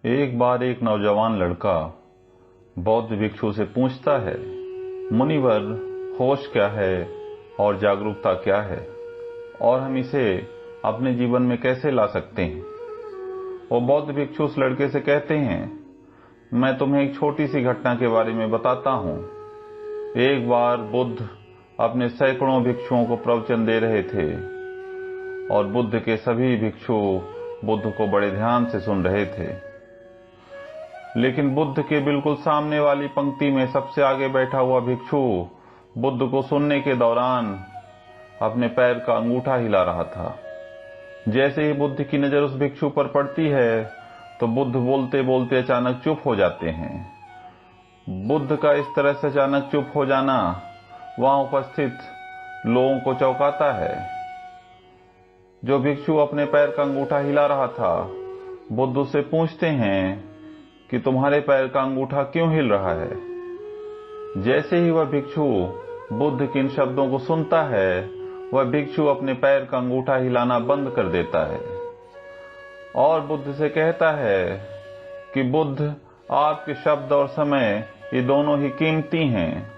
एक बार एक नौजवान लड़का बौद्ध भिक्षु से पूछता है, मुनिवर, होश क्या है और जागरूकता क्या है और हम इसे अपने जीवन में कैसे ला सकते हैं। वो बौद्ध भिक्षु उस लड़के से कहते हैं, मैं तुम्हें एक छोटी सी घटना के बारे में बताता हूँ। एक बार बुद्ध अपने सैकड़ों भिक्षुओं को प्रवचन दे रहे थे और बुद्ध के सभी भिक्षु बुद्ध को बड़े ध्यान से सुन रहे थे। लेकिन बुद्ध के बिल्कुल सामने वाली पंक्ति में सबसे आगे बैठा हुआ भिक्षु बुद्ध को सुनने के दौरान अपने पैर का अंगूठा हिला रहा था। जैसे ही बुद्ध की नजर उस भिक्षु पर पड़ती है तो बुद्ध बोलते बोलते अचानक चुप हो जाते हैं। बुद्ध का इस तरह से अचानक चुप हो जाना वहां उपस्थित लोगों को चौंकाता है। जो भिक्षु अपने पैर का अंगूठा हिला रहा था, बुद्ध उससे पूछते हैं कि तुम्हारे पैर का अंगूठा क्यों हिल रहा है। जैसे ही वह भिक्षु बुद्ध के इन शब्दों को सुनता है, वह भिक्षु अपने पैर का अंगूठा हिलाना बंद कर देता है और बुद्ध से कहता है कि बुद्ध, आपके शब्द और समय ये दोनों ही कीमती हैं,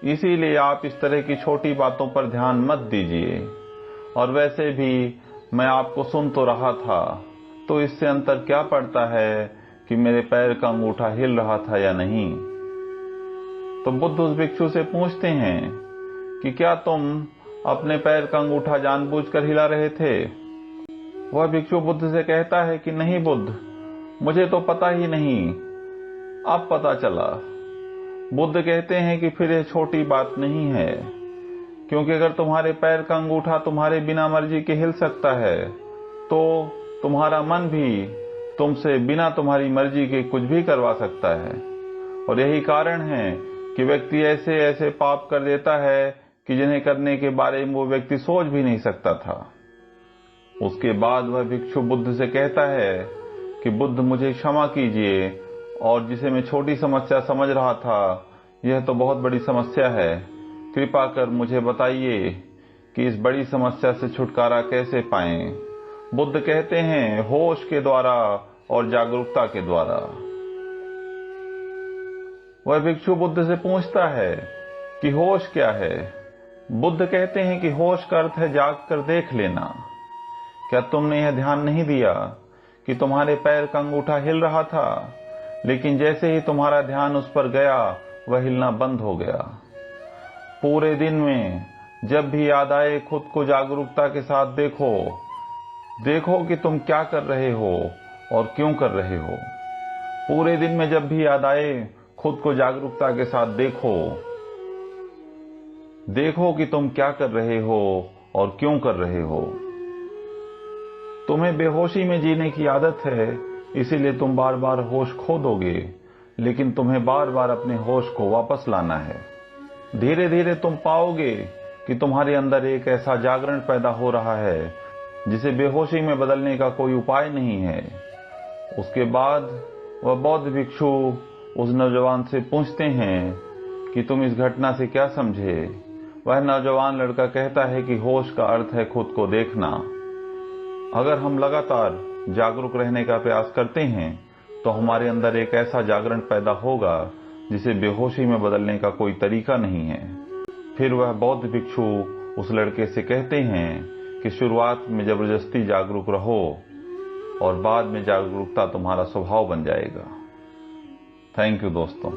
इसीलिए आप इस तरह की छोटी बातों पर ध्यान मत दीजिए। और वैसे भी मैं आपको सुन तो रहा था, तो इससे अंतर क्या पड़ता है कि मेरे पैर का अंगूठा हिल रहा था या नहीं। तो बुद्ध उस भिक्षु से पूछते हैं कि क्या तुम अपने पैर का अंगूठा जानबूझकर हिला रहे थे। वह भिक्षु बुद्ध से कहता है कि नहीं बुद्ध, मुझे तो पता ही नहीं, अब पता चला। बुद्ध कहते हैं कि फिर यह छोटी बात नहीं है, क्योंकि अगर तुम्हारे पैर का अंगूठा तुम्हारे बिना मर्जी के हिल सकता है, तो तुम्हारा मन भी तुमसे बिना तुम्हारी मर्जी के कुछ भी करवा सकता है। और यही कारण है कि व्यक्ति ऐसे ऐसे पाप कर देता है कि जिन्हें करने के बारे में वो व्यक्ति सोच भी नहीं सकता था। उसके बाद वह भिक्षु बुद्ध से कहता है कि बुद्ध, मुझे क्षमा कीजिए, और जिसे मैं छोटी समस्या समझ रहा था, यह तो बहुत बड़ी समस्या है। कृपा कर मुझे बताइए कि इस बड़ी समस्या से छुटकारा कैसे पाएं। बुद्ध कहते हैं, होश के द्वारा और जागरूकता के द्वारा। वह भिक्षु बुद्ध से पूछता है कि होश क्या है। बुद्ध कहते हैं कि होश का अर्थ है जाग कर देख लेना। क्या तुमने यह ध्यान नहीं दिया कि तुम्हारे पैर का अंगूठा हिल रहा था, लेकिन जैसे ही तुम्हारा ध्यान उस पर गया, वह हिलना बंद हो गया। पूरे दिन में जब भी याद आए, खुद को जागरूकता के साथ देखो कि तुम क्या कर रहे हो और क्यों कर रहे हो। पूरे दिन में जब भी याद आए, खुद को जागरूकता के साथ देखो कि तुम क्या कर रहे हो और क्यों कर रहे हो। तुम्हें बेहोशी में जीने की आदत है, इसीलिए तुम बार बार होश खो दोगे, लेकिन तुम्हें बार बार अपने होश को वापस लाना है। धीरे धीरे तुम पाओगे कि तुम्हारे अंदर एक ऐसा जागरण पैदा हो रहा है जिसे बेहोशी में बदलने का कोई उपाय नहीं है। उसके बाद वह बौद्ध भिक्षु उस नौजवान से पूछते हैं कि तुम इस घटना से क्या समझे। वह नौजवान लड़का कहता है कि होश का अर्थ है खुद को देखना। अगर हम लगातार जागरूक रहने का प्रयास करते हैं, तो हमारे अंदर एक ऐसा जागरण पैदा होगा जिसे बेहोशी में बदलने का कोई तरीका नहीं है। फिर वह बौद्ध भिक्षु उस लड़के से कहते हैं कि शुरुआत में जबरदस्ती जागरूक रहो और बाद में जागरूकता तुम्हारा स्वभाव बन जाएगा। थैंक यू दोस्तों।